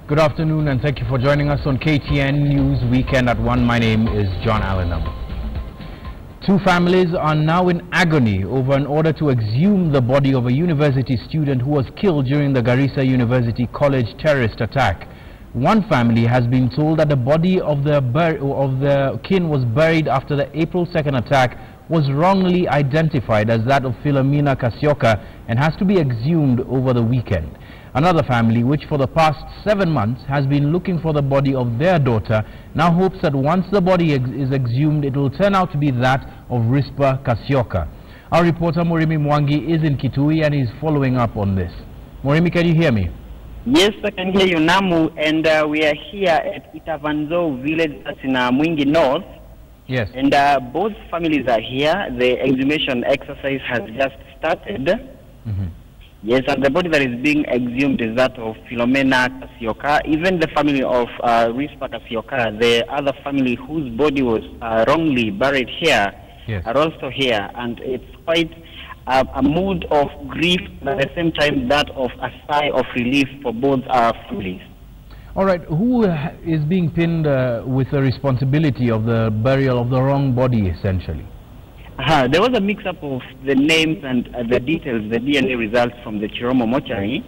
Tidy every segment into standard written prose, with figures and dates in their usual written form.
Good afternoon and thank you for joining us on KTN News Weekend at 1. My name is John Allenham. Two families are now in agony over an order to exhume the body of a university student who was killed during the Garissa University College terrorist attack. One family has been told that the body of the kin was buried after the April 2nd attack was wrongly identified as that of Philomena Kasyoka and has to be exhumed over the weekend. Another family, which for the past 7 months has been looking for the body of their daughter, now hopes that once the body is exhumed, it will turn out to be that of Risper Kasyoka. Our reporter Morimi Mwangi is in Kitui and is following up on this. Morimi, can you hear me? Yes, I can hear you, Namu, and we are here at Itavanzo village that's in Mwingi North. Yes. And both families are here. The exhumation exercise has just started. Yes, and the body that is being exhumed is that of Philomena Kasyoka. Even the family of Risper Kasyoka, the other family whose body was wrongly buried here, yes, are also here. And it's quite a mood of grief, but at the same time that of a sigh of relief for both our families. All right, who is being pinned with the responsibility of the burial of the wrong body, essentially? There was a mix-up of the names and the details, the DNA results from the Chiromo mortuary.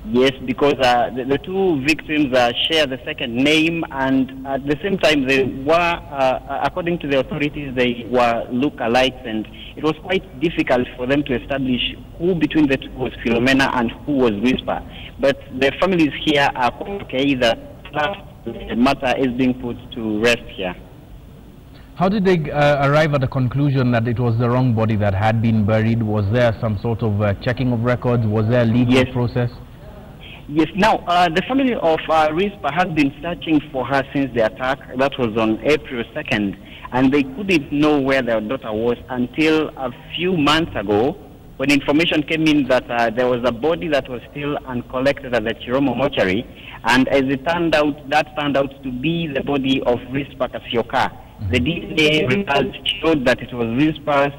Yes, because the two victims share the second name, and at the same time they were, according to the authorities, they were look-alikes, and it was quite difficult for them to establish who between the two was Philomena and who was Risper. But the families here are okay that the matter is being put to rest here. How did they arrive at the conclusion that it was the wrong body that had been buried? Was there some sort of checking of records? Was there a legal process? Yes. Now, the family of Risper has been searching for her since the attack. That was on April 2nd. And they couldn't know where their daughter was until a few months ago, when information came in that there was a body that was still uncollected at the Chiromo mortuary. And as it turned out, that turned out to be the body of Risper Kasyoka. The DNA results showed that it was Risper's,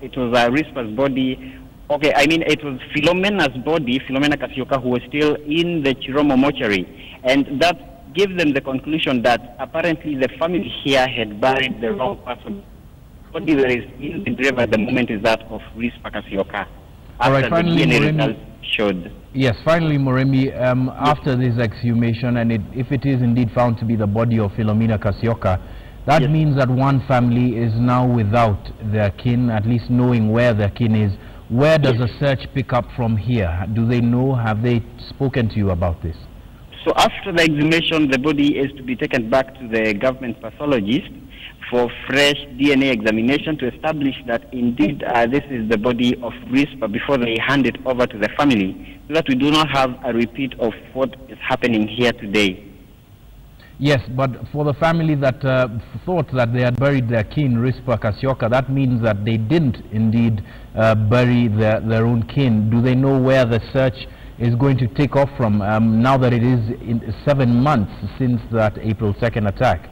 it was Risper's body. Okay, I mean it was Philomena's body, Philomena Kasyoka, who was still in the Chiromo mortuary, and that gave them the conclusion that apparently the family here had buried the wrong person. The body that is in the grave at the moment is that of Risper Kasyoka. All right, finally, the DNA Moremi, results showed. Yes, finally, Moremi, after this exhumation, and if it is indeed found to be the body of Philomena Kasyoka, that means that one family is now without their kin, at least knowing where their kin is. Where does the search pick up from here? Do they know? Have they spoken to you about this? So after the exhumation, the body is to be taken back to the government pathologist for fresh DNA examination to establish that indeed this is the body of Risper before they hand it over to the family, so that we do not have a repeat of what is happening here today. Yes, but for the family that thought that they had buried their kin, Risper Kasyoka, that means that they didn't indeed bury their own kin. Do they know where the search is going to take off from now that it is in 7 months since that April 2nd attack?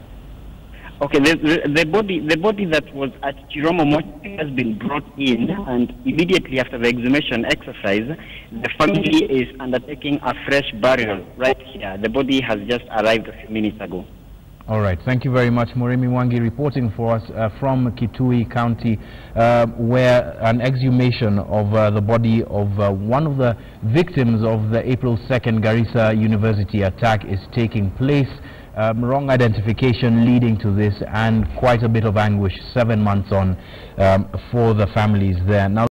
Okay, the body that was at Chiromo mortuary has been brought in, and immediately after the exhumation exercise, the family is undertaking a fresh burial right here. The body has just arrived a few minutes ago. All right, thank you very much. Morimi Mwangi reporting for us from Kitui County, where an exhumation of the body of one of the victims of the April 2nd Garissa University attack is taking place. Wrong identification leading to this, and quite a bit of anguish 7 months on for the families there. Now,